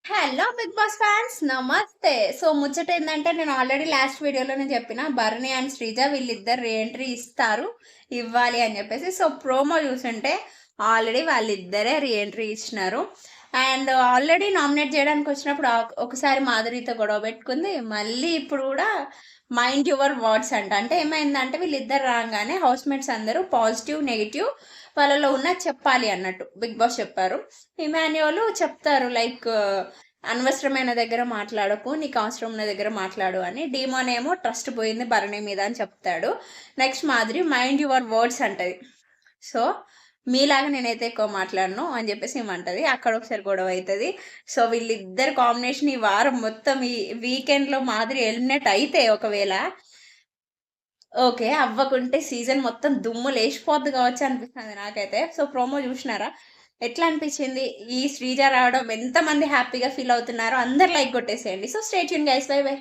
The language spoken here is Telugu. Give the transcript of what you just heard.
హలో బిగ్ బాస్ ఫ్యాన్స్ నమస్తే. సో ముచ్చటేందంటే నేను ఆల్రెడీ లాస్ట్ వీడియోలోనే చెప్పిన భరణి అండ్ శ్రీజ వీళ్ళిద్దరు రీ ఎంట్రీ ఇస్తారు. ఇవ్వాలి అని చెప్పేసి. సో ప్రోమో చూసుంటే ఆల్రెడీ వాళ్ళిద్దరే రీ ఎంట్రీ ఇచ్చినారు. అండ్ ఆల్రెడీ నామినేట్ చేయడానికి వచ్చినప్పుడు ఒకసారి మాధురితో గొడవ పెట్టుకుంది. మళ్ళీ ఇప్పుడు కూడా మైండ్ యువర్ వర్డ్స్ అంట. అంటే ఏమైందంటే వీళ్ళిద్దరు రాగానే హౌస్‌మేట్స్ అందరూ పాజిటివ్, నెగెటివ్ వాళ్ళలో ఉన్నది చెప్పాలి అన్నట్టు బిగ్ బాస్ చెప్పారు. ఇమాన్యుయల్ చెప్తారు లైక్ అనవసరమైన దగ్గర మాట్లాడకు. నీకు అవసరం ఉన్న దగ్గర మాట్లాడు అని. డీమోన్ ఏమో ట్రస్ట్ పోయింది భరణి మీద అని చెప్తాడు. నెక్స్ట్ మాదిరి మైండ్ యువర్ వర్డ్స్ అంటది. సో, మీలాగా నేనైతే ఎక్కువ మాట్లాడను అని జెప్పేసి ఈమంటది. అక్కడ ఒకసారి గొడవ అయితది. సో, వీళ్ళిద్దరి కాంబినేషన్ ఈ వారం మొత్తం ఈ వీకెండ్‌లో మాదిరి ఎలిమినేట్ అయితే ఒకవేళ ఓకే. అవ్వకుంటే సీజన్ మొత్తం దుమ్ము లేచిపోద్ది కావచ్చు అనిపిస్తుంది నాకైతే. సో, ప్రోమో జూషినారా? ఎట్లా అనిపిచ్చింది? ఈ శ్రీజ రావడం ఎంతమంది హ్యాపీగా ఫీల్ అవుతున్నారో అందరూ లైక్ కొట్టేసేయండి. So, stay tune guys. Bye by.